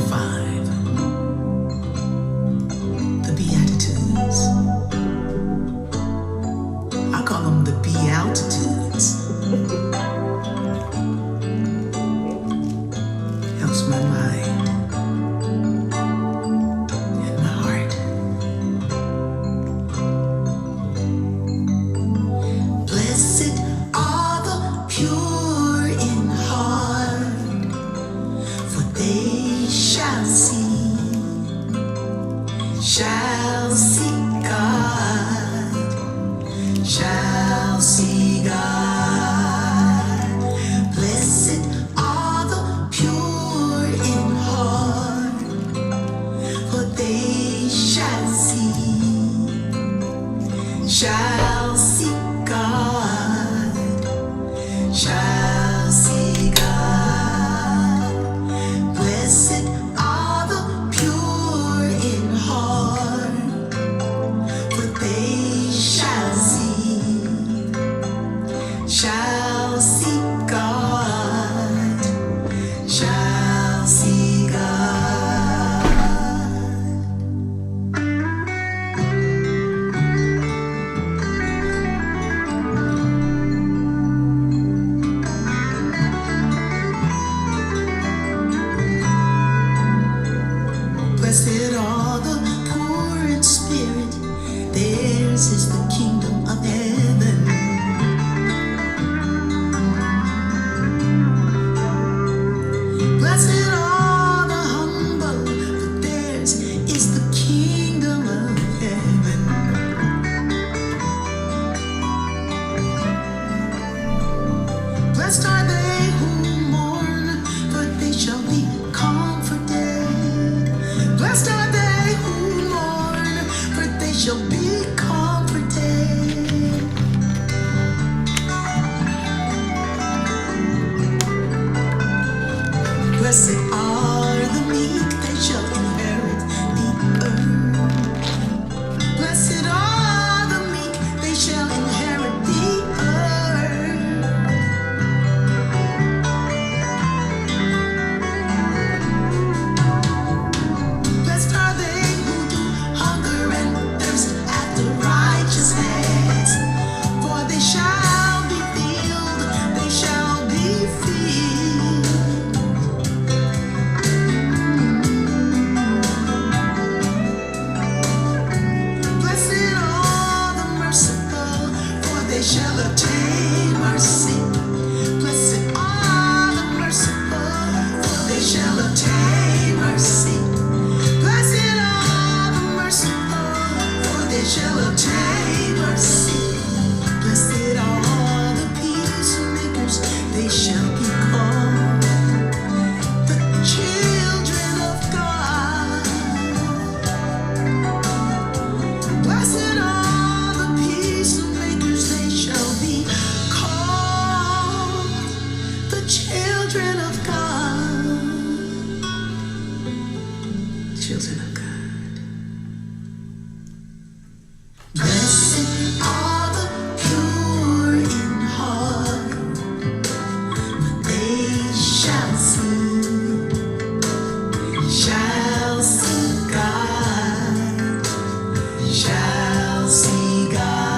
5, the Beatitudes. I call them the Beatitudes. Helps my mind and my heart. Blessed are the pure in heart, for they shall see God, shall see God. Blessed are the pure in heart, for they shall see God, shall see God. Blessed are the pure in heart, for they shall see God, shall see God. Blessed are the poor in spirit, theirs is the kingdom of heaven. Blessed are the humble, for theirs is the kingdom of heaven. Blessed are they who mourn, for they shall be comforted. Blessed are they who mourn, for they shall be comforted. Blessed are the meek, they shall inherit the earth. Blessed are the meek, they shall inherit the earth. Blessed are they who do hunger and thirst after righteousness, for they shall be filled, they shall be filled. Blessed are the merciful, for they shall obtain mercy. Blessed are the merciful, for they shall obtain mercy. Blessed are the merciful, for they shall obtain mercy. Blessed are the peacemakers, they shall be called the children of God. Blessed are the peacemakers, they shall be called the children of God. Children of God. Blessed are the pure in heart, for they shall see God, shall see God.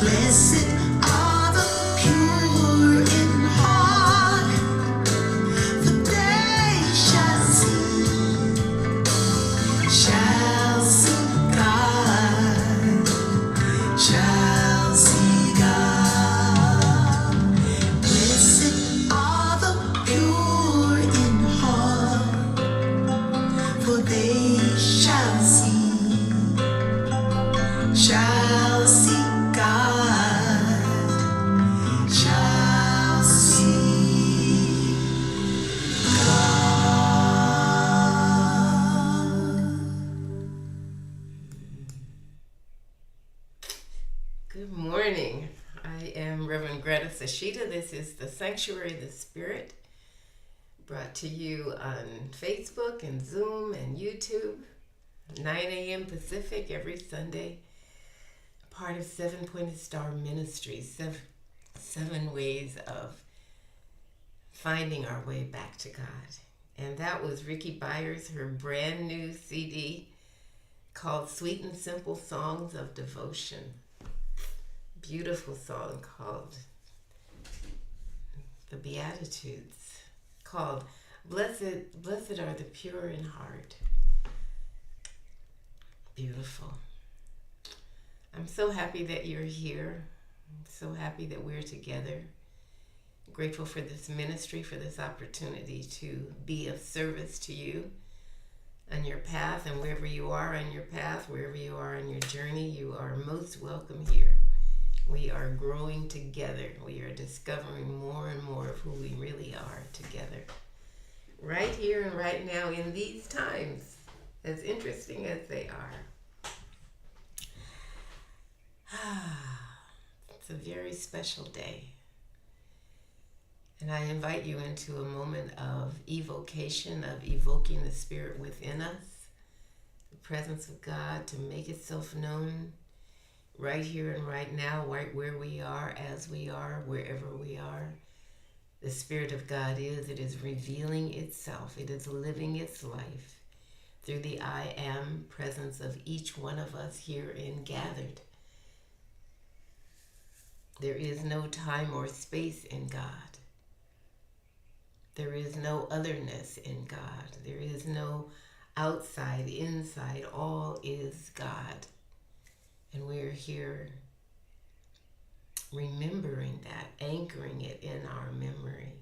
Blessed are the pure in heart, for they shall see God, shall see God. Blessed are the pure in heart, for they shall see God, shall see God. Good morning. I am Rev Greta Sesheta. This is the Sanctuary of the Spirit, brought to you on Facebook and Zoom and YouTube, 9 a.m. Pacific every Sunday. Part of 7-Pointed Star Ministries, seven ways of finding our way back to God. And that was Ricky Byers, her brand new CD called Sweet and Simple Songs of Devotion. Beautiful song called the Beatitudes, called Blessed are the pure in heart. Beautiful. I'm so happy that you're here. I'm so happy that we're together. Grateful for this ministry, for this opportunity to be of service to you on your path, and wherever you are on your path, wherever you are on your journey, you are most welcome here. We are growing together. We are discovering more and more of who we really are together. Right here and right now in these times, as interesting as they are. It's a very special day. And I invite you into a moment of evocation, of evoking the Spirit within us, the presence of God to make itself known right here and right now, right where we are, as we are, wherever we are. The Spirit of God it is revealing itself, it is living its life through the I am presence of each one of us here and gathered. There is no time or space in God. There is no otherness in God. There is no outside, inside. All is God. And we're here remembering that, anchoring it in our memory.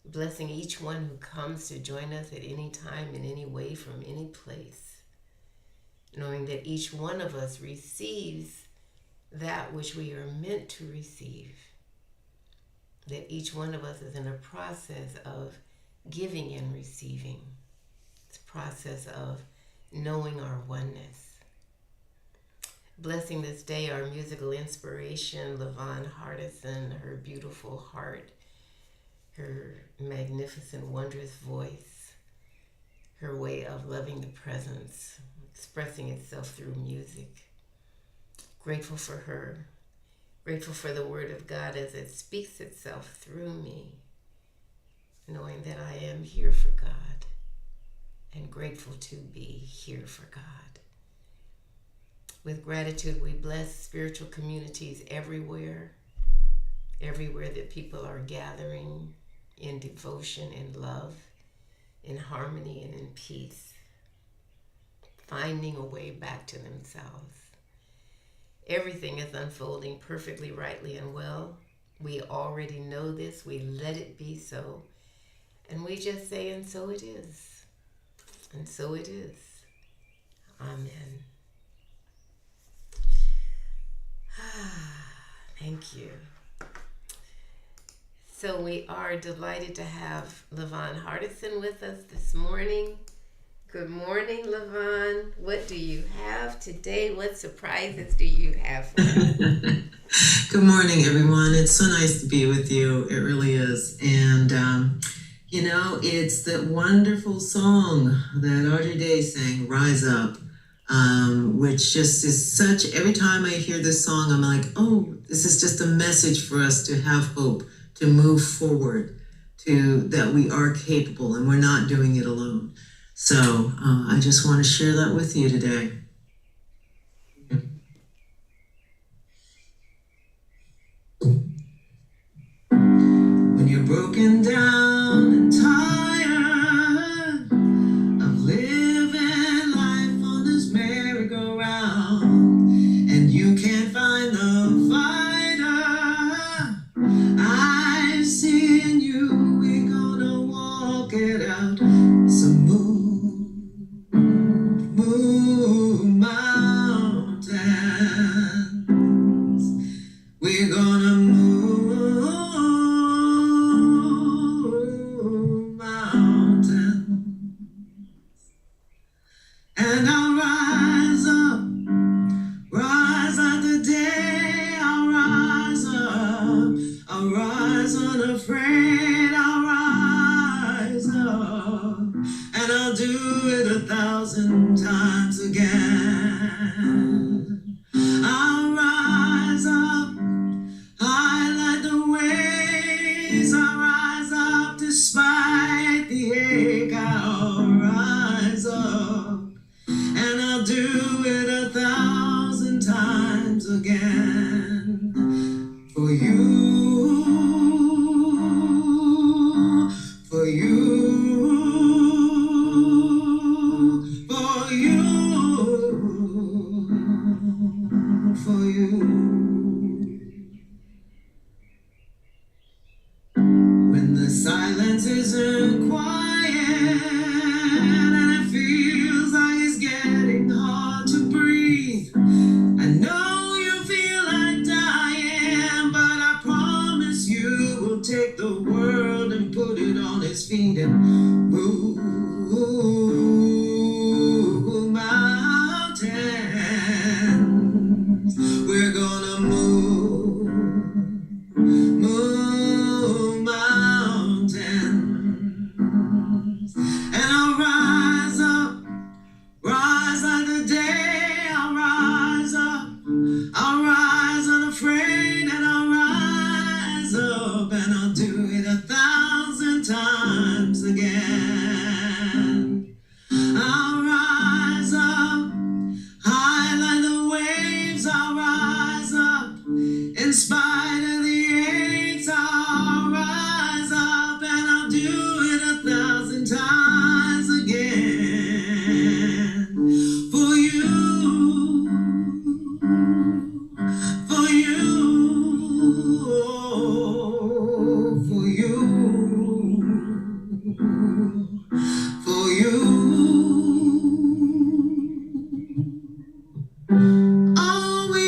Blessing each one who comes to join us at any time, in any way, from any place. Knowing that each one of us receives that which we are meant to receive. That each one of us is in a process of giving and receiving. It's a process of knowing our oneness. Blessing this day our musical inspiration, LaVon Hardison, her beautiful heart, her magnificent, wondrous voice, her way of loving the presence, expressing itself through music. Grateful for her. Grateful for the Word of God as it speaks itself through me, knowing that I am here for God and grateful to be here for God. With gratitude, we bless spiritual communities everywhere that people are gathering in devotion, in love, in harmony, and in peace, finding a way back to themselves. Everything is unfolding perfectly, rightly, and well. We already know this. We let it be so. And we just say, and so it is. And so it is. Amen. Thank you. So we are delighted to have LaVon Hardison with us this morning. Good morning, LaVon. What do you have today? What surprises do you have for us? Good morning, everyone. It's so nice to be with you. It really is. And, it's that wonderful song that Audrey Day sang, Rise Up, which just is such, every time I hear this song, I'm like, oh, this is just a message for us to have hope, to move forward, that we are capable and we're not doing it alone. So I just want to share that with you today. When you're broken down and tired of living life on this merry-go-round, and you can't find the fighter, I see in you, we're gonna walk it out. So move mountains. We're gonna move mountains. And I'll rise up today. I'll rise unafraid. I'll rise up, and I'll do it 1,000 times again. I'll rise up, I like the waves. I'll rise up despite the ache, I'll rise up. And I'll do it 1,000 times again. For you, for you, for you, for you. When the silence isn't quiet and it feels like it's getting hard to breathe, I know you feel like dying, but I promise you will take the world and put it on its feet and move mountains. We're gonna move mountains. And I'll rise up, rise like the day. I'll rise up, I'll rise unafraid, and I'll rise up, and I'll do it 1,000 times again. I'll rise up, high like the waves. I'll rise up, in spite of the aches. I'll rise up, and I'll do it 1,000 times again. For you, for you, for you, for you. All we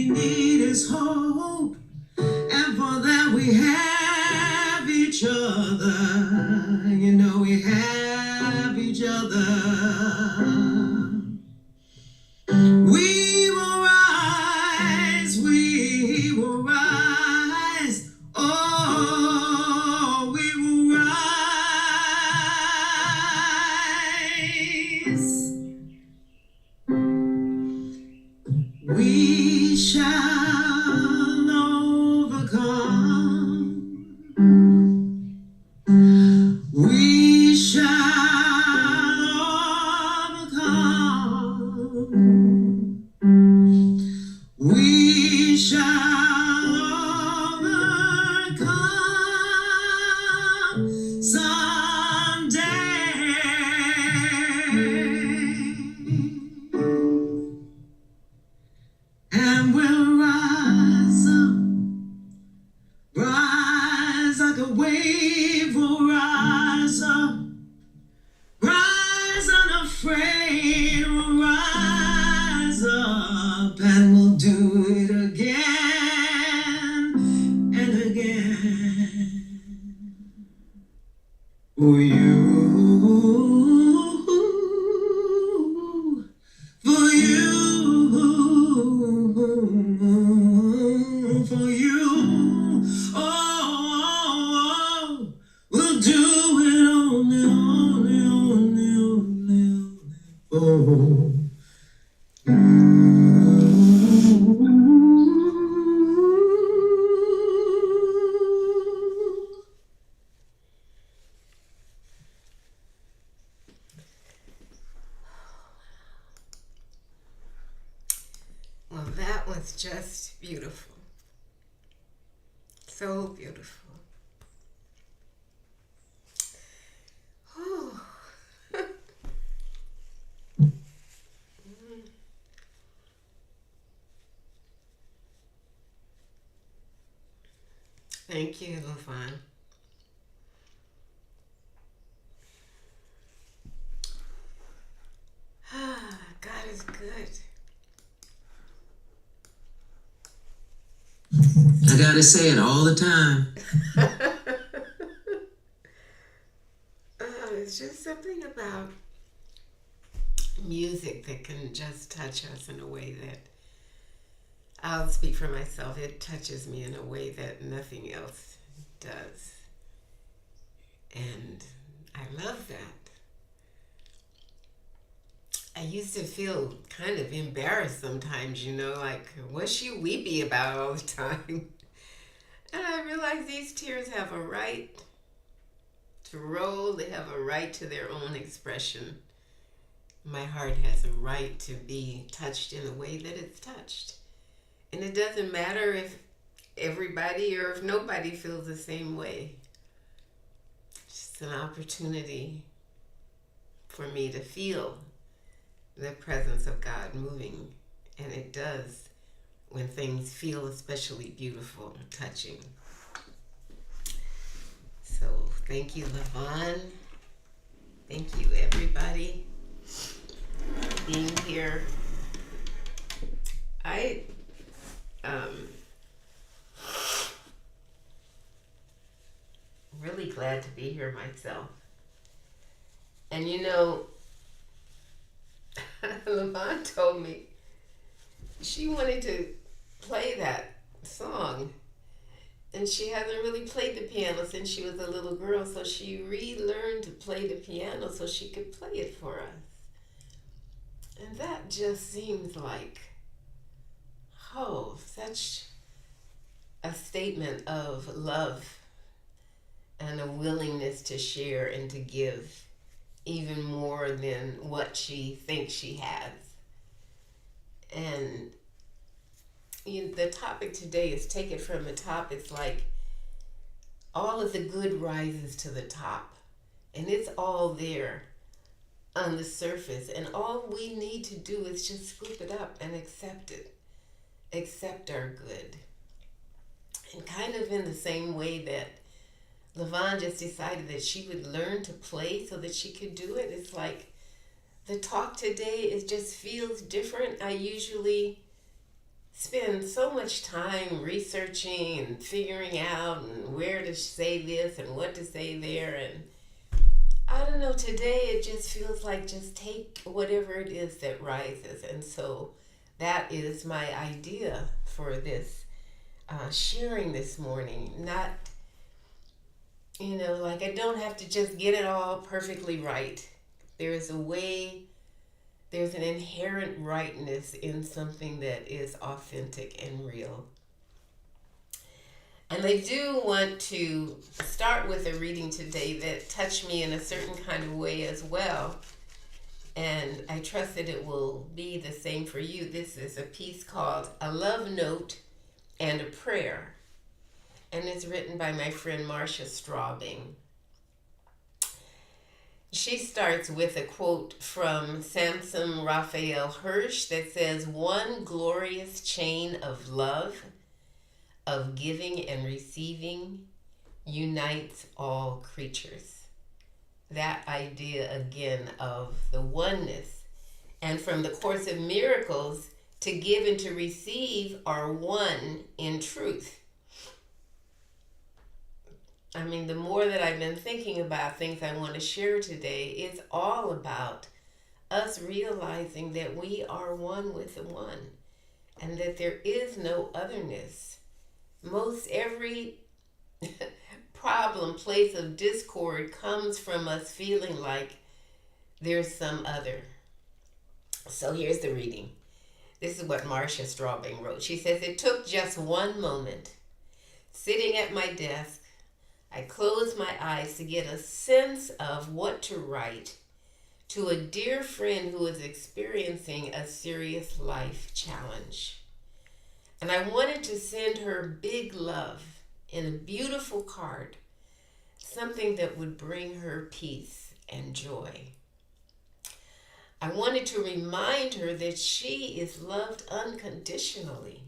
need is hope, and for that we have each other. You know we have each other. We will rise, we will rise. Oh, we will rise. We shall overcome. We shall overcome. We shall overcome someday. And we'll rise up, rise like a wave. We'll rise up, rise unafraid. We'll rise up, and we'll do it again and again. For you, for you, for you. Oh, we'll do it only for Well, that was just beautiful. So beautiful. Oh. Thank you, LaVon. God is good. I gotta say it all the time. It's just something about music that can just touch us in a way that, I'll speak for myself, it touches me in a way that nothing else does. And I love that. I used to feel kind of embarrassed sometimes, like, what's she weepy about all the time? And I realized realize these tears have a right to roll. They have a right to their own expression. My heart has a right to be touched in the way that it's touched. And it doesn't matter if everybody or if nobody feels the same way. It's just an opportunity for me to feel the presence of God moving. And it does when things feel especially beautiful and touching. So thank you, Levon. Thank you, everybody, for being here. I really glad to be here myself. And you know, Levon told me she wanted to play that song, and she hasn't really played the piano since she was a little girl, so she relearned to play the piano so she could play it for us. And that just seems like, such a statement of love and a willingness to share and to give even more than what she thinks she has. And the topic today is take it from the top. It's like all of the good rises to the top, and it's all there on the surface, and all we need to do is just scoop it up and accept it. Accept our good. And kind of in the same way that Levon just decided that she would learn to play so that she could do it, it's like the talk today just feels different. I usually spend so much time researching and figuring out and where to say this and what to say there, and I don't know, today it just feels like just take whatever it is that rises. And so that is my idea for this sharing this morning. Not, like I don't have to just get it all perfectly right. There's a way, there's an inherent rightness in something that is authentic and real. And I do want to start with a reading today that touched me in a certain kind of way as well. And I trust that it will be the same for you. This is a piece called A Love Note and a Prayer. And it's written by my friend Marcia Straubing. She starts with a quote from Samson Raphael Hirsch that says, "One glorious chain of love, of giving and receiving, unites all creatures." That idea again of the oneness. And from the Course of Miracles, to give and to receive are one in truth. I mean, the more that I've been thinking about things I want to share today, it's all about us realizing that we are one with the one and that there is no otherness. Most every problem, place of discord comes from us feeling like there's some other. So here's the reading. This is what Marcia Straubing wrote. She says, "It took just one moment. Sitting at my desk, I closed my eyes to get a sense of what to write to a dear friend who is experiencing a serious life challenge. And I wanted to send her big love in a beautiful card, something that would bring her peace and joy. I wanted to remind her that she is loved unconditionally.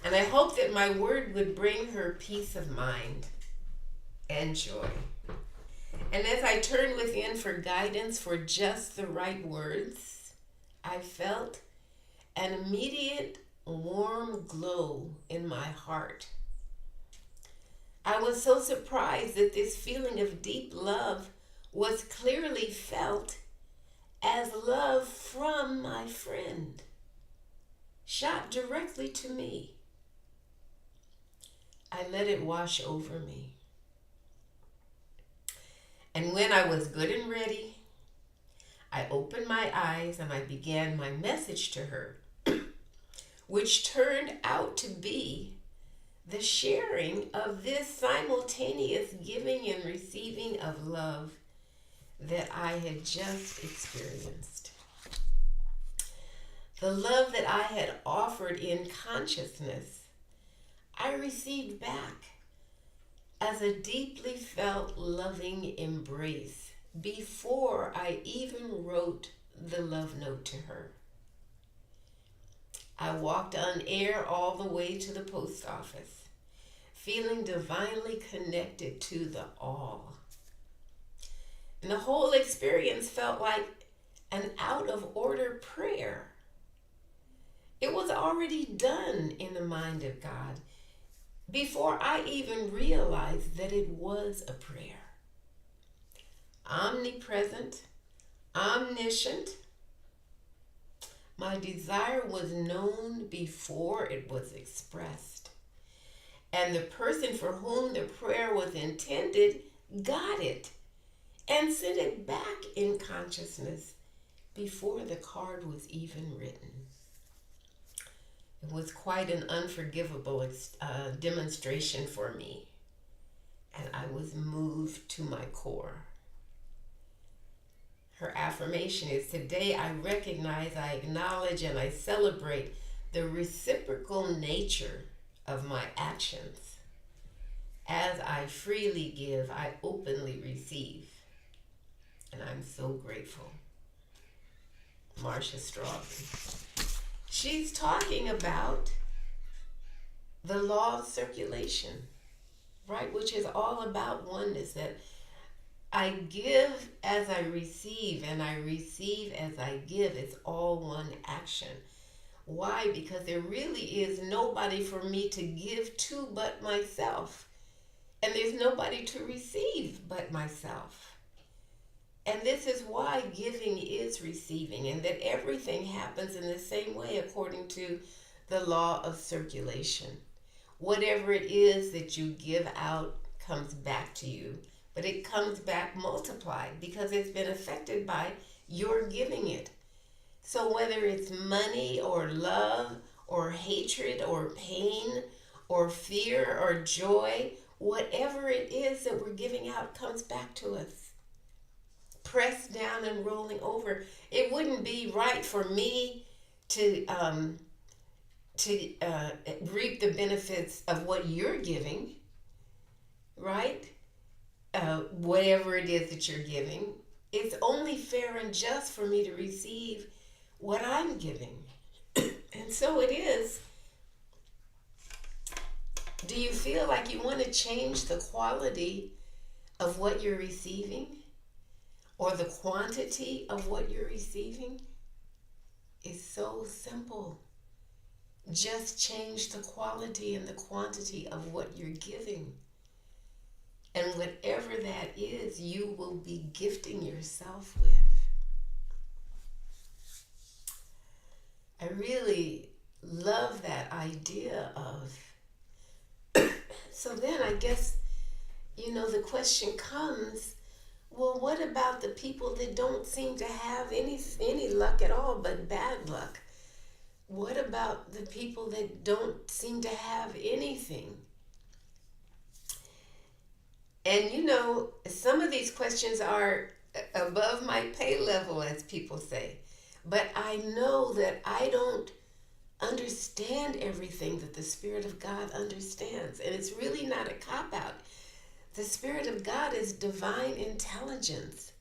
And I hope that my word would bring her peace of mind and joy. And as I turned within for guidance for just the right words, I felt an immediate warm glow in my heart. I was so surprised that this feeling of deep love was clearly felt as love from my friend, shot directly to me. I let it wash over me. And when I was good and ready, I opened my eyes and I began my message to her, which turned out to be the sharing of this simultaneous giving and receiving of love that I had just experienced. The love that I had offered in consciousness, I received back as a deeply felt loving embrace before I even wrote the love note to her. I walked on air all the way to the post office, feeling divinely connected to the all. And the whole experience felt like an out of order prayer. It was already done in the mind of God before I even realized that it was a prayer. Omnipresent, omniscient. My desire was known before it was expressed. And the person for whom the prayer was intended got it and sent it back in consciousness before the card was even written. It was quite an unforgivable demonstration for me, and I was moved to my core. Her affirmation is, today I recognize, I acknowledge, and I celebrate the reciprocal nature of my actions. As I freely give, I openly receive. And I'm so grateful. Marcia Strawberry. She's talking about the law of circulation, right? Which is all about oneness, that I give as I receive, and I receive as I give. It's all one action. Why? Because there really is nobody for me to give to but myself. And there's nobody to receive but myself. And this is why giving is receiving, and that everything happens in the same way according to the law of circulation. Whatever it is that you give out comes back to you, but it comes back multiplied because it's been affected by your giving it. So whether it's money or love or hatred or pain or fear or joy, whatever it is that we're giving out comes back to us, pressed down and rolling over. It wouldn't be right for me to reap the benefits of what you're giving, right? Whatever it is that you're giving. It's only fair and just for me to receive what I'm giving. And so it is. Do you feel like you want to change the quality of what you're receiving? Or the quantity of what you're receiving? It's so simple. Just change the quality and the quantity of what you're giving. And whatever that is, you will be gifting yourself with. I really love that idea of, so then I guess, the question comes, well, what about the people that don't seem to have any luck at all but bad luck? What about the people that don't seem to have anything? And some of these questions are above my pay level, as people say. But I know that I don't understand everything that the Spirit of God understands. And it's really not a cop-out. The Spirit of God is divine intelligence.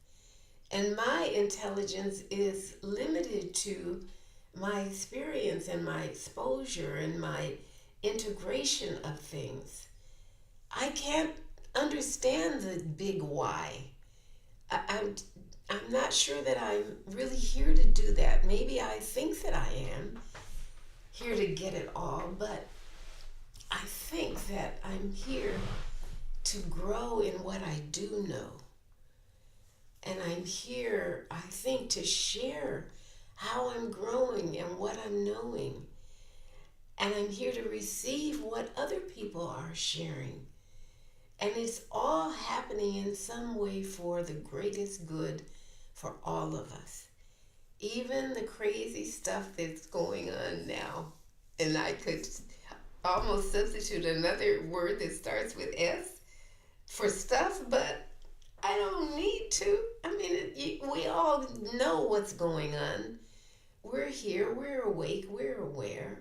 And my intelligence is limited to my experience and my exposure and my integration of things. I can't understand the big why. I'm not sure that I'm really here to do that. Maybe I think that I am here to get it all, but I think that I'm here to grow in what I do know. And I'm here, I think, to share how I'm growing and what I'm knowing. And I'm here to receive what other people are sharing. And it's all happening in some way for the greatest good for all of us. Even the crazy stuff that's going on now. And I could almost substitute another word that starts with S for stuff, but I don't need to. I mean, we all know what's going on. We're here, we're awake, we're aware.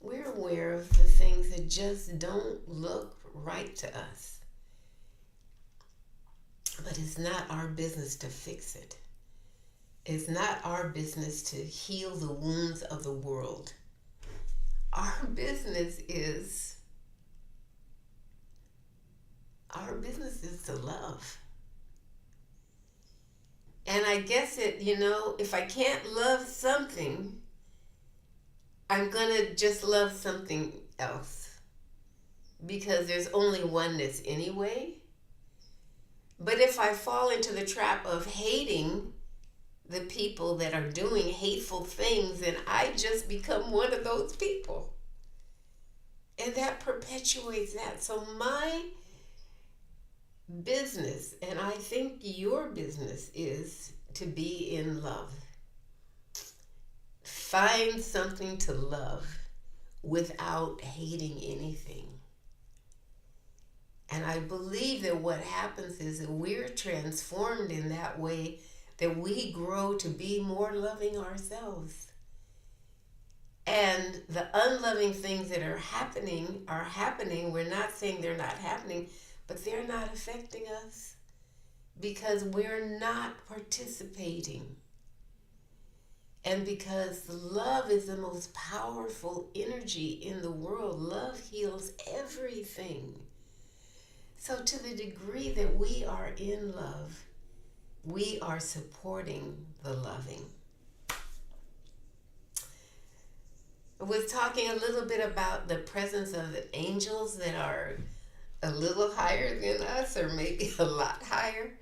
We're aware of the things that just don't look right to us. But it's not our business to fix it. It's not our business to heal the wounds of the world. Our business is to love. And I guess if I can't love something, I'm gonna just love something else. Because there's only oneness anyway. But if I fall into the trap of hating the people that are doing hateful things, then I just become one of those people. And that perpetuates that. So my business, and I think your business, is to be in love. Find something to love without hating anything. And I believe that what happens is that we're transformed in that way, that we grow to be more loving ourselves. And the unloving things that are happening. We're not saying they're not happening, but they're not affecting us because we're not participating. And because love is the most powerful energy in the world, love heals everything. So to the degree that we are in love, we are supporting the loving. I was talking a little bit about the presence of the angels that are a little higher than us, or maybe a lot higher,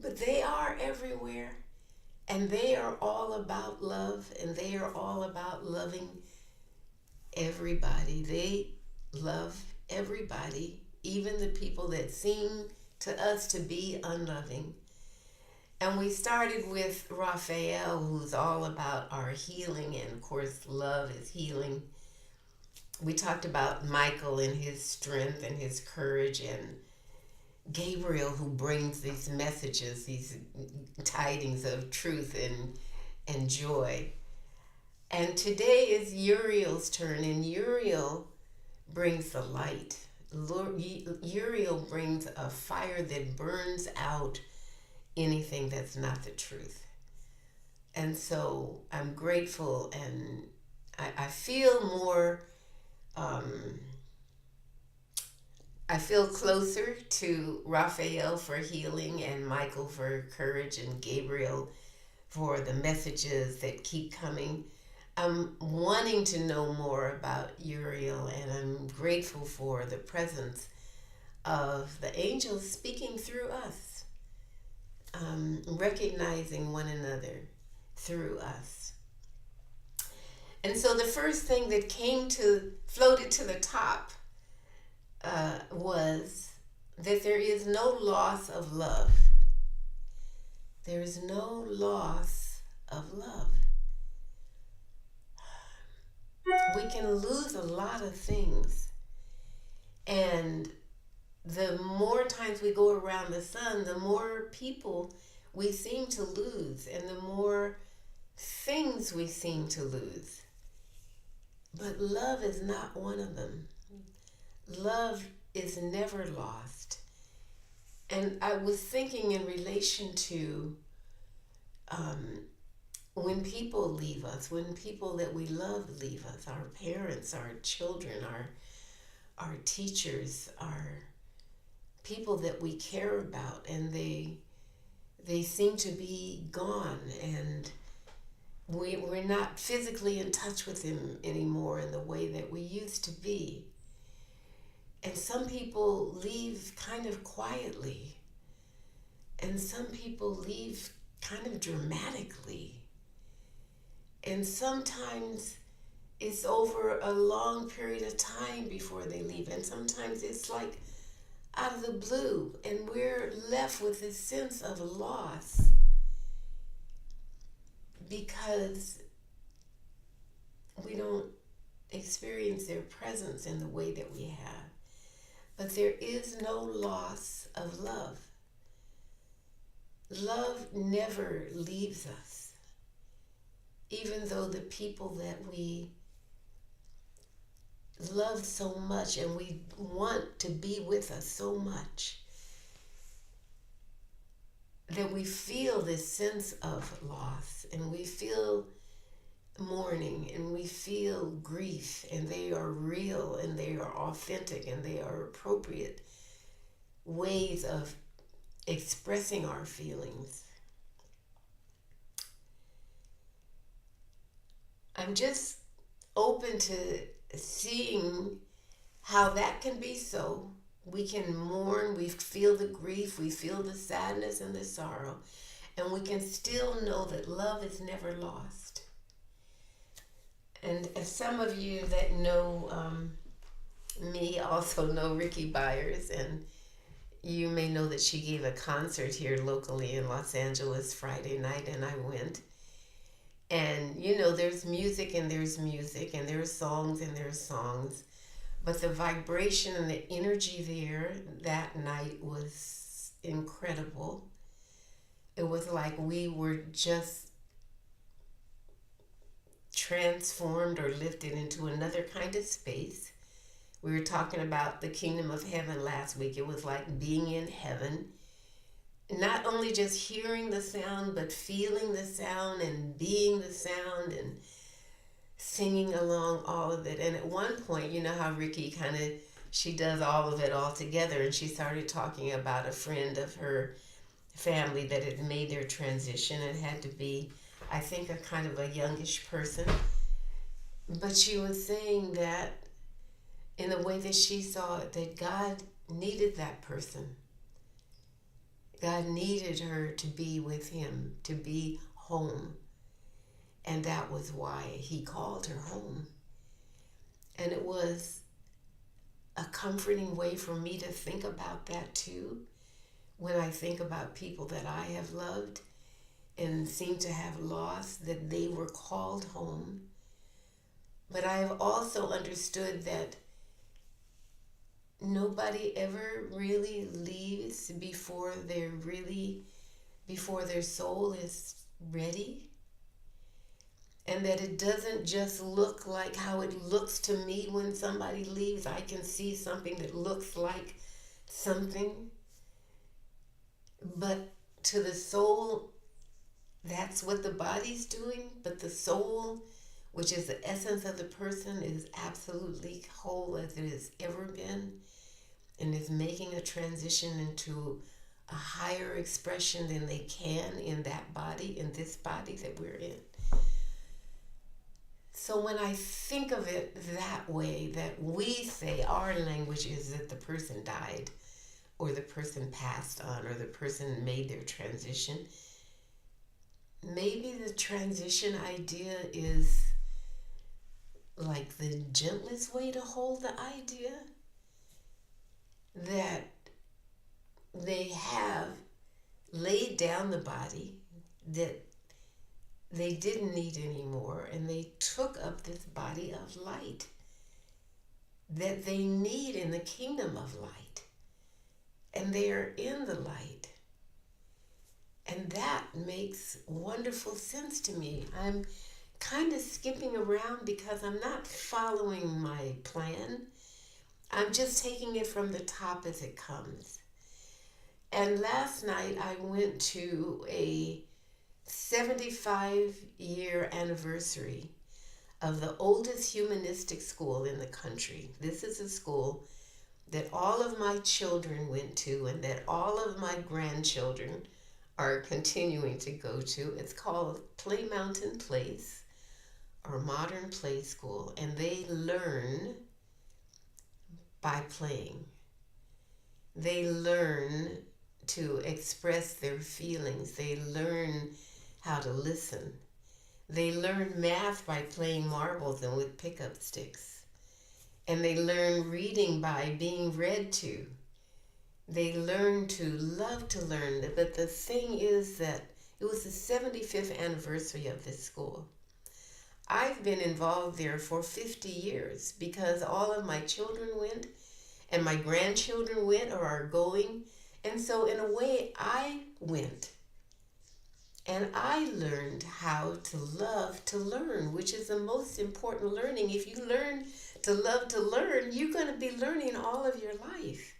but they are everywhere. And they are all about love, and they are all about loving everybody. They love everybody, even the people that seem to us to be unloving. And we started with Raphael, who's all about our healing, and of course, love is healing. We talked about Michael and his strength and his courage, and Gabriel, who brings these messages, these tidings of truth and joy. And today is Uriel's turn, and Uriel brings the light. Uriel brings a fire that burns out anything that's not the truth. And so I'm grateful, and I feel more, I feel closer to Raphael for healing, and Michael for courage, and Gabriel for the messages that keep coming. I'm wanting to know more about Uriel, and I'm grateful for the presence of the angels speaking through us, recognizing one another through us. And so the first thing that floated to the top was that there is no loss of love. There is no loss of love. We can lose a lot of things, and the more times we go around the sun, the more people we seem to lose, and the more things we seem to lose. But love is not one of them. Love is never lost. And I was thinking in relation to when people leave us, when people that we love leave us, our parents, our children, our teachers, our people that we care about, and they seem to be gone, and we're not physically in touch with them anymore in the way that we used to be. And some people leave kind of quietly, and some people leave kind of dramatically. And sometimes it's over a long period of time before they leave, and sometimes it's like out of the blue, and we're left with this sense of loss because we don't experience their presence in the way that we have. But there is no loss of love. Love never leaves us. Even though the people that we love so much and we want to be with us so much, that we feel this sense of loss, and we feel mourning, and we feel grief, and they are real, and they are authentic, and they are appropriate ways of expressing our feelings. I'm just open to seeing how that can be so. We can mourn, we feel the grief, we feel the sadness and the sorrow, and we can still know that love is never lost. And as some of you that know me also know Ricky Byers, and you may know that she gave a concert here locally in Los Angeles Friday night, and I went. And you know, there's music and there's music, and there's songs and there's songs. But the vibration and the energy there that night was incredible. It was like we were just transformed or lifted into another kind of space. We were talking about the kingdom of heaven last week. It was like being in heaven. Not only just hearing the sound, but feeling the sound and being the sound and singing along all of it. And at one point, you know how Ricky she does all of it all together, and she started talking about a friend of her family that had made their transition and had to be, I think, a kind of a youngish person. But she was saying that in the way that she saw it, that God needed that person. God needed her to be with him, to be home. And that was why he called her home. And it was a comforting way for me to think about that too, when I think about people that I have loved and seem to have lost, that they were called home. But I have also understood that nobody ever really leaves before their soul is ready. And that it doesn't just look like how it looks to me when somebody leaves. I can see something that looks like something. But to the soul, that's what the body's doing. But the soul, which is the essence of the person, is absolutely whole as it has ever been, and is making a transition into a higher expression than they can in that body, in this body that we're in. So when I think of it that way, that we say our language is that the person died, or the person passed on, or the person made their transition, maybe the transition idea is like the gentlest way to hold the idea that they have laid down the body that they didn't need anymore, and they took up this body of light that they need in the kingdom of light, and they are in the light. And that makes wonderful sense to me. I'm kind of skipping around because I'm not following my plan. I'm just taking it from the top as it comes. And last night I went to a 75-year anniversary of the oldest humanistic school in the country. This is a school that all of my children went to and that all of my grandchildren are continuing to go to. It's called Play Mountain Place, or Modern Play School, and they learn by playing. They learn to express their feelings. They learn how to listen. They learn math by playing marbles and with pickup sticks. And they learn reading by being read to. They learn to love to learn. But the thing is that it was the 75th anniversary of this school. I've been involved there for 50 years because all of my children went and my grandchildren went or are going. And so in a way, I went. And I learned how to love to learn, which is the most important learning. If you learn to love to learn, you're going to be learning all of your life.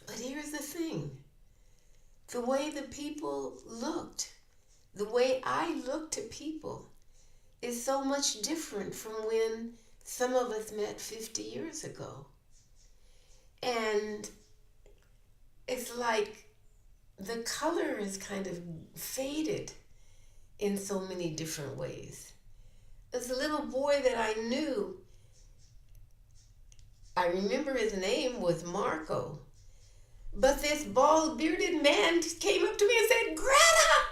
But here's the thing. The way the people looked, the way I look to people is so much different from when some of us met 50 years ago. And it's like the color is kind of faded in so many different ways. There's a little boy that I knew. I remember his name was Marco. But this bald bearded man came up to me and said, "Greta!"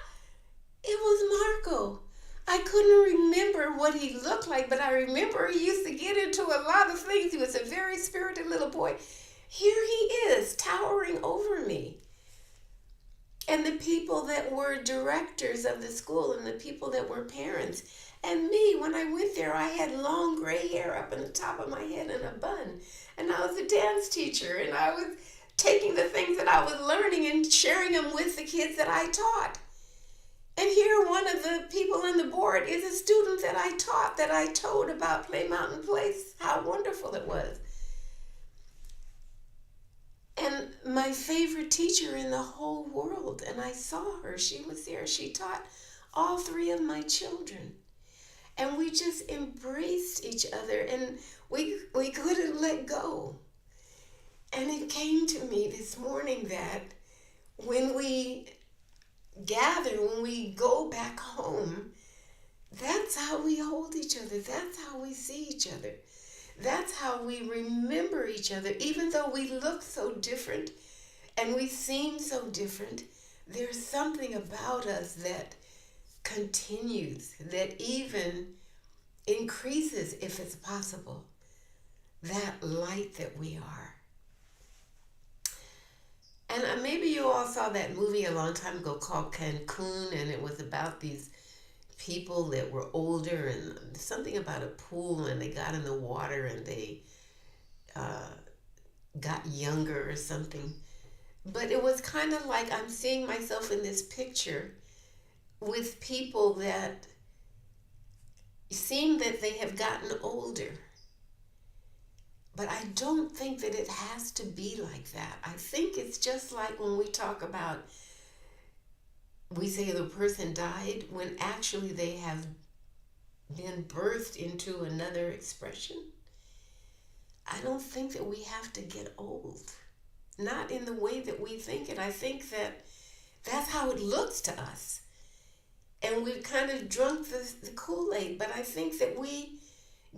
It was Marco. I couldn't remember what he looked like, but I remember he used to get into a lot of things. He was a very spirited little boy. Here he is, towering over me. And the people that were directors of the school and the people that were parents. And me, when I went there, I had long gray hair up on the top of my head in a bun. And I was a dance teacher, and I was taking the things that I was learning and sharing them with the kids that I taught. And here one of the people on the board is a student that I taught, that I told about Play Mountain Place, how wonderful it was. And my favorite teacher in the whole world, and I saw her, she was there, she taught all three of my children. And we just embraced each other, and we couldn't let go. And it came to me this morning that when we gather, when we go back home, that's how we hold each other. That's how we see each other. That's how we remember each other. Even though we look so different and we seem so different, there's something about us that continues, that even increases, if it's possible, that light that we are. And maybe you all saw that movie a long time ago called Cancun, and it was about these people that were older and something about a pool, and they got in the water and they got younger or something. But it was kind of like I'm seeing myself in this picture with people that seem that they have gotten older. But I don't think that it has to be like that. I think it's just like when we talk about, we say the person died, when actually they have been birthed into another expression. I don't think that we have to get old. Not in the way that we think it. I think that that's how it looks to us. And we've kind of drunk the Kool-Aid. But I think that we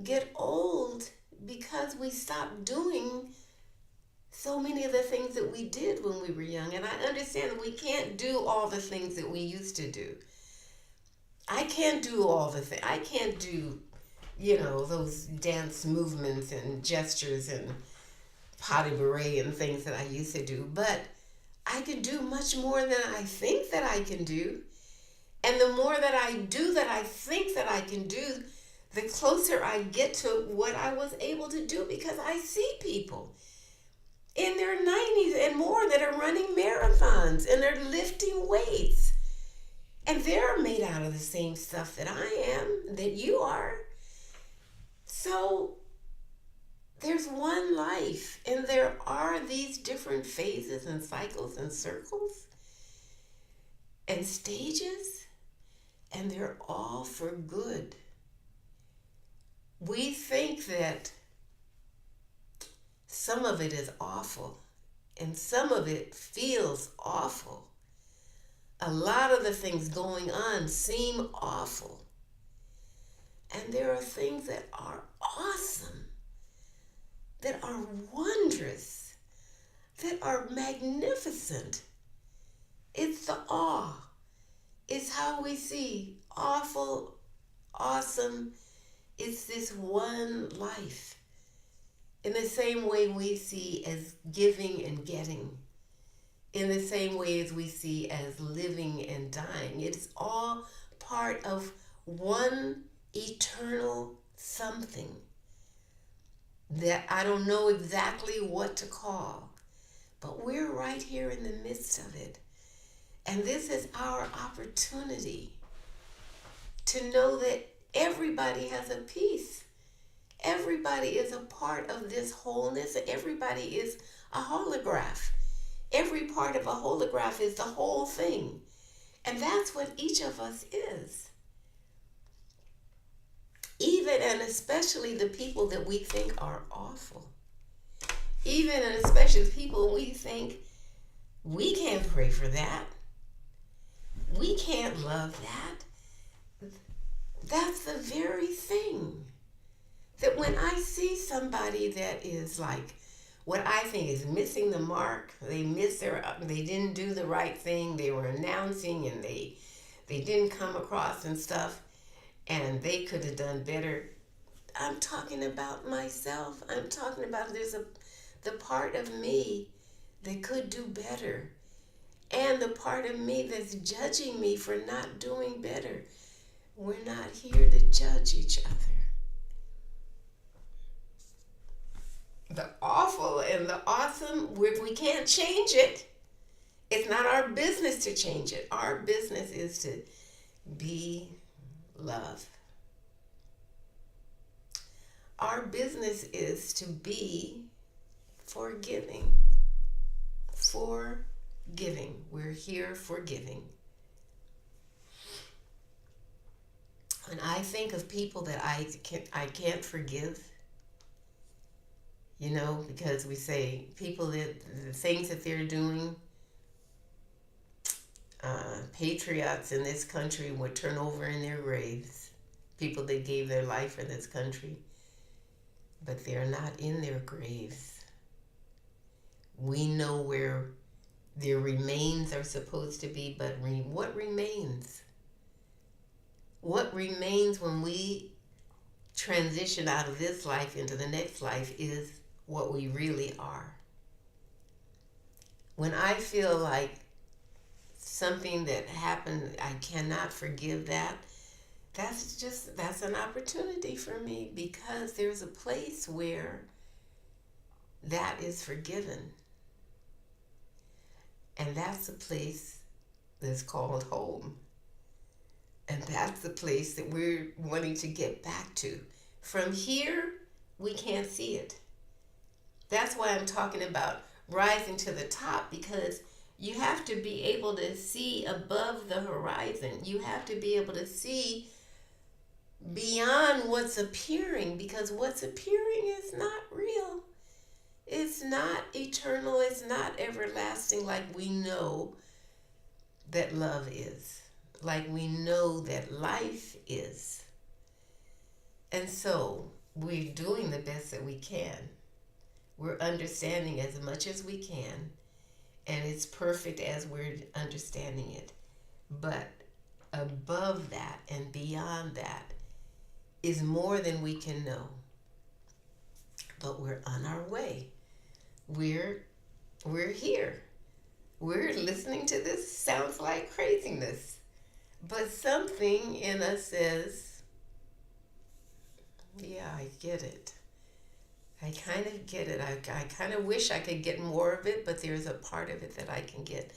get old because we stopped doing so many of the things that we did when we were young. And I understand that we can't do all the things that we used to do. I can't do all the things. I can't do, those dance movements and gestures and potty beret and things that I used to do. But I can do much more than I think that I can do. And the more that I do that I think that I can do, the closer I get to what I was able to do, because I see people in their 90s and more that are running marathons and they're lifting weights. And they're made out of the same stuff that I am, that you are. So there's one life, and there are these different phases and cycles and circles and stages, and they're all for good. We think that some of it is awful and some of it feels awful. A lot of the things going on seem awful. And there are things that are awesome, that are wondrous, that are magnificent. It's the awe. It's how we see awful, awesome. It's this one life. In the same way we see as giving and getting. In the same way as we see as living and dying. It's all part of one eternal something that I don't know exactly what to call, but we're right here in the midst of it. And this is our opportunity to know that everybody has a piece. Everybody is a part of this wholeness. Everybody is a holograph. Every part of a holograph is the whole thing. And that's what each of us is. Even and especially the people that we think are awful. Even and especially the people we think we can't pray for that. We can't love that. That's the very thing. That when I see somebody that is like what I think is missing the mark, they didn't do the right thing, they were announcing and they didn't come across and stuff, and they could have done better. I'm talking about myself. I'm talking about the part of me that could do better, and the part of me that's judging me for not doing better. We're not here to judge each other. The awful and the awesome, we can't change it. It's not our business to change it. Our business is to be love. Our business is to be forgiving. Forgiving. We're here for giving. When I think of people that I can't forgive, you know, because we say people that the things that they're doing, patriots in this country would turn over in their graves. People that gave their life for this country, but they're not in their graves. We know where their remains are supposed to be, but what remains? What remains when we transition out of this life into the next life is what we really are. When I feel like something that happened, I cannot forgive that, that's an opportunity for me, because there's a place where that is forgiven. And that's a place that's called home. And that's the place that we're wanting to get back to. From here, we can't see it. That's why I'm talking about rising to the top, because you have to be able to see above the horizon. You have to be able to see beyond what's appearing, because what's appearing is not real. It's not eternal. It's not everlasting like we know that love is, like we know that life is. And so we're doing the best that we can. We're understanding as much as we can, and it's perfect as we're understanding it. But above that and beyond that is more than we can know. But we're on our way. We're here. We're listening to this. Sounds like craziness. But something in us says, yeah, I get it. I kind of get it. I kind of wish I could get more of it, but there's a part of it that I can get.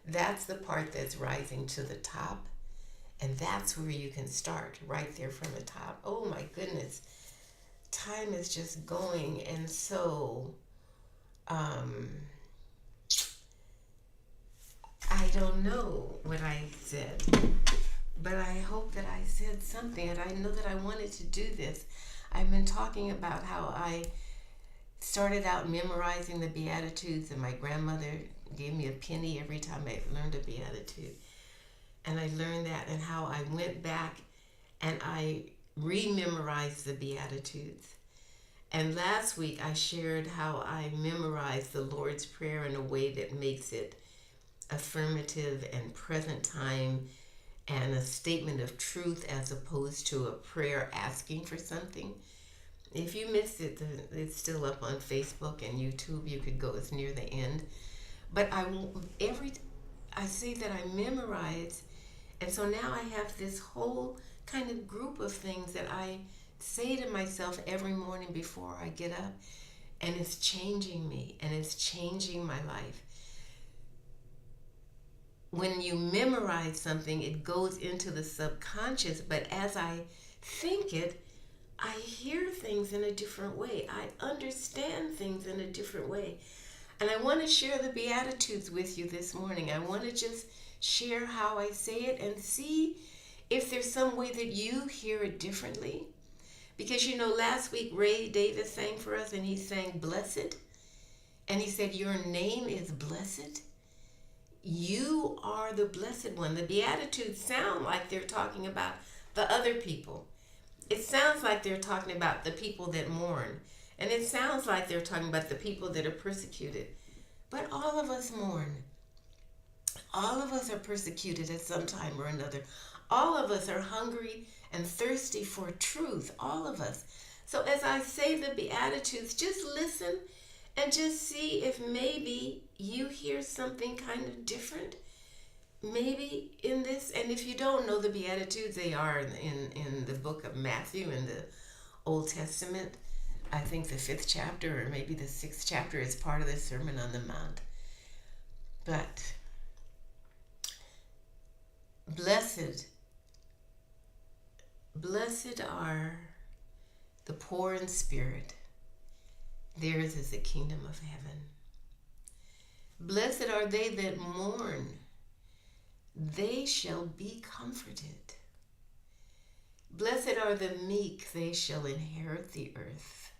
That's the part that's rising to the top. And that's where you can start, right there from the top. Oh my goodness. Time is just going. And so, I don't know what I said, but I hope that I said something, and I know that I wanted to do this. I've been talking about how I started out memorizing the Beatitudes, and my grandmother gave me a penny every time I learned a Beatitude. And I learned that, and how I went back and I rememorized the Beatitudes. And last week I shared how I memorized the Lord's Prayer in a way that makes it affirmative and present time and a statement of truth, as opposed to a prayer asking for something. If you missed it, it's still up on Facebook and YouTube. You could go, it's near the end. But I say that I memorize, and so now I have this whole kind of group of things that I say to myself every morning before I get up, and it's changing me and it's changing my life. When you memorize something, it goes into the subconscious, but as I think it, I hear things in a different way. I understand things in a different way. And I want to share the Beatitudes with you this morning. I want to just share how I say it and see if there's some way that you hear it differently. Because last week Ray Davis sang for us, and he sang blessed. And he said, your name is blessed. You are the blessed one. The Beatitudes sound like they're talking about the other people. It sounds like they're talking about the people that mourn. And it sounds like they're talking about the people that are persecuted. But all of us mourn. All of us are persecuted at some time or another. All of us are hungry and thirsty for truth. All of us. So as I say the Beatitudes, just listen and just see if maybe you hear something kind of different. Maybe in this, and if you don't know the Beatitudes, they are in the book of Matthew in the Old Testament. I think the 5th chapter or maybe the 6th chapter is part of the Sermon on the Mount. But blessed are the poor in spirit. Theirs is the kingdom of heaven. Blessed are they that mourn. They shall be comforted. Blessed are the meek. They shall inherit the earth.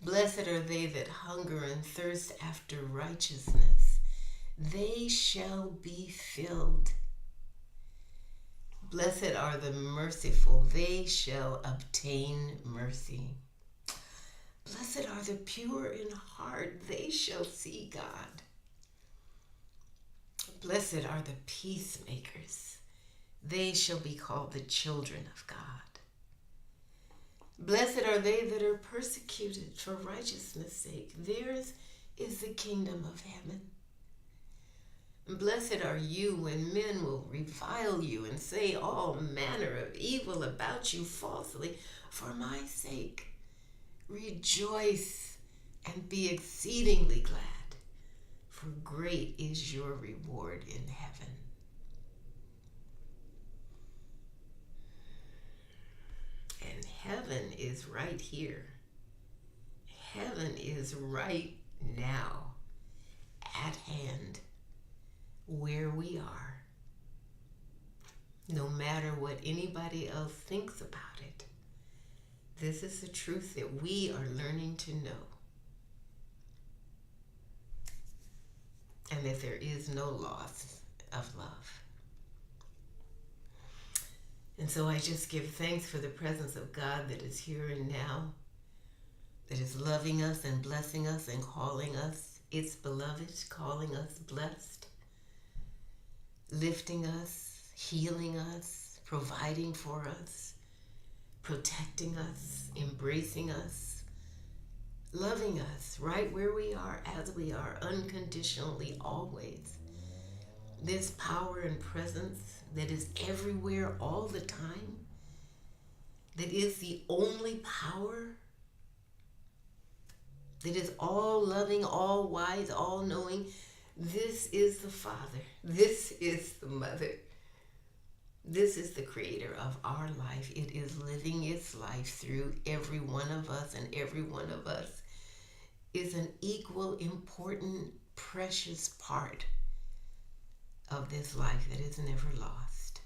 Blessed are they that hunger and thirst after righteousness. They shall be filled. Blessed are the merciful. They shall obtain mercy. Blessed are the pure in heart. They shall see God. Blessed are the peacemakers. They shall be called the children of God. Blessed are they that are persecuted for righteousness' sake. Theirs is the kingdom of heaven. Blessed are you when men will revile you and say all manner of evil about you falsely for my sake. Rejoice and be exceedingly glad, for great is your reward in heaven. And heaven is right here. Heaven is right now, at hand, where we are. No matter what anybody else thinks about it, this is the truth that we are learning to know. And that there is no loss of love. And so I just give thanks for the presence of God that is here and now, that is loving us and blessing us and calling us its beloved, calling us blessed, lifting us, healing us, providing for us, protecting us, embracing us, loving us right where we are, as we are, unconditionally, always. This power and presence that is everywhere all the time, that is the only power, that is all loving, all wise, all knowing. This is the Father. This is the Mother. This is the creator of our life. It is living its life through every one of us, and every one of us is an equal, important, precious part of this life that is never lost.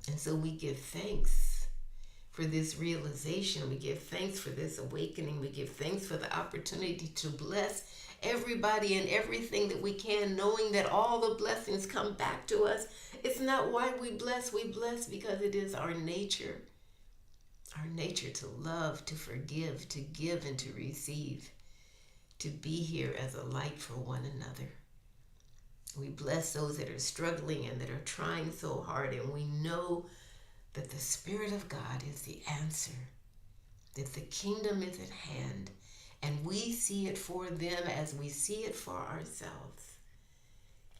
And so we give thanks for this realization. We give thanks for this awakening. We give thanks for the opportunity to bless everybody and everything that we can, knowing that all the blessings come back to us. It's not why we bless because it is our nature to love, to forgive, to give, and to receive, to be here as a light for one another. We bless those that are struggling and that are trying so hard, and we know that the Spirit of God is the answer, that the kingdom is at hand, and we see it for them as we see it for ourselves,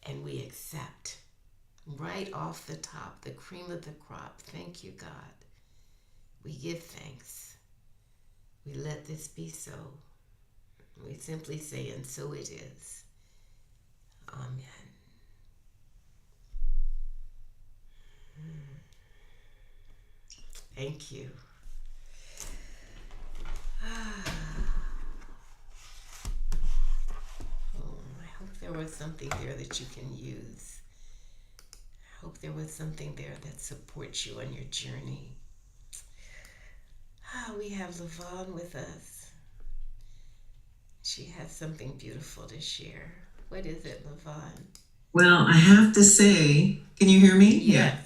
and we accept right off the top, the cream of the crop. Thank you, God. We give thanks. We let this be so. We simply say, and so it is. Amen. Thank you. I hope there was something there that you can use. I hope there was something there that supports you on your journey. We have Levon with us. She has something beautiful to share. What is it, Levon? Well, I have to say, can you hear me? Yes.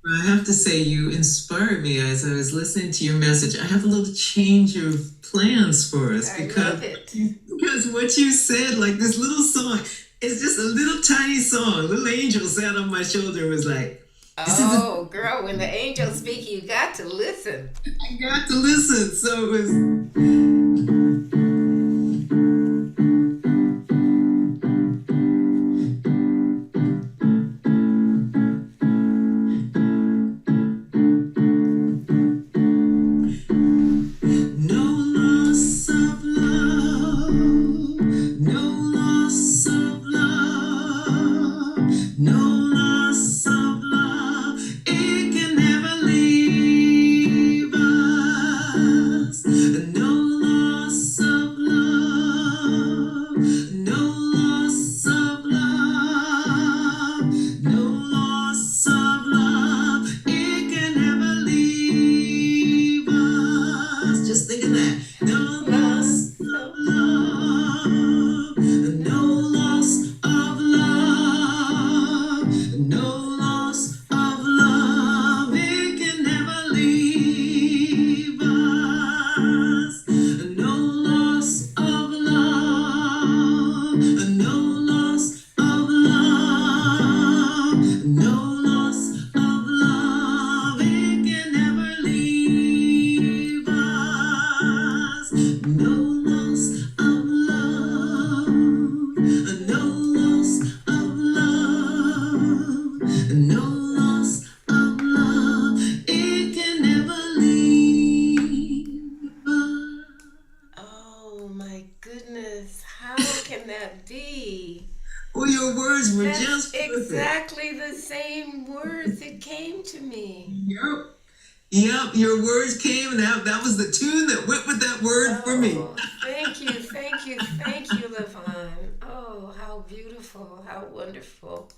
I have to say, you inspired me as I was listening to your message. I have a little change of plans for us because what you said, like this little song, it's just a little tiny song. A little angel sat on my shoulder and was like, "Oh, girl, when the angels speak, you got to listen." I got to listen. So it was. Well, your words were just perfect. Exactly the same words that came to me. Yep, your words came, and that was the tune that went with that word for me. Thank you, Levon. Oh, how beautiful, how wonderful.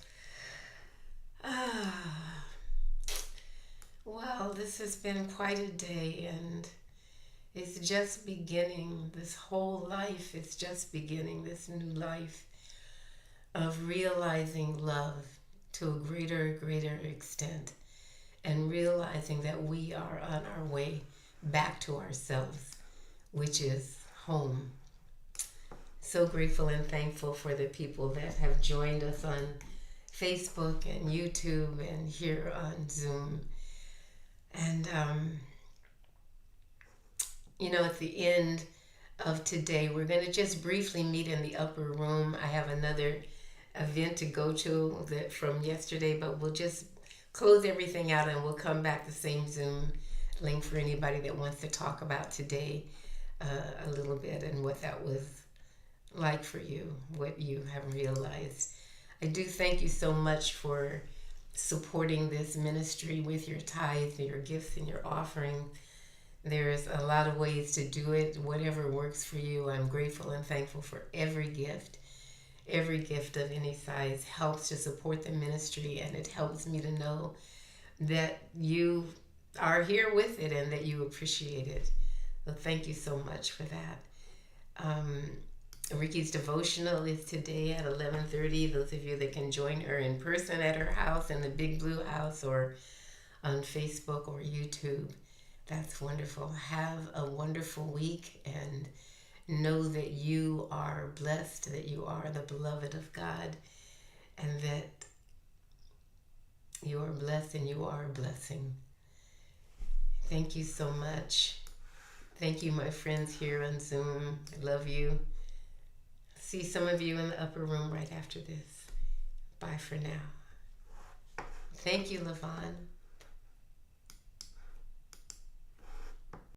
Well, this has been quite a day, and it's just beginning. This whole life is just beginning, this new life of realizing love to a greater extent, and realizing that we are on our way back to ourselves, which is home. So grateful and thankful for the people that have joined us on Facebook and YouTube and here on Zoom. And, at the end of today, we're going to just briefly meet in the upper room. I have another event to go to from yesterday, but we'll just close everything out and we'll come back the same Zoom link for anybody that wants to talk about today a little bit and what that was like for you, what you have realized. I do thank you so much for supporting this ministry with your tithes, your gifts, and your offering. There's a lot of ways to do it, whatever works for you. I'm grateful and thankful for every gift. Every gift of any size helps to support the ministry, and it helps me to know that you are here with it and that you appreciate it. So thank you so much for that. Ricky's devotional is today at 11:30. Those of you that can join her in person at her house in the Big Blue House or on Facebook or YouTube, that's wonderful. Have a wonderful week and know that you are blessed, that you are the beloved of God, and that you are blessed and you are a blessing. Thank you so much. Thank you, my friends here on Zoom. I love you. See some of you in the upper room right after this. Bye for now. Thank you, Levon.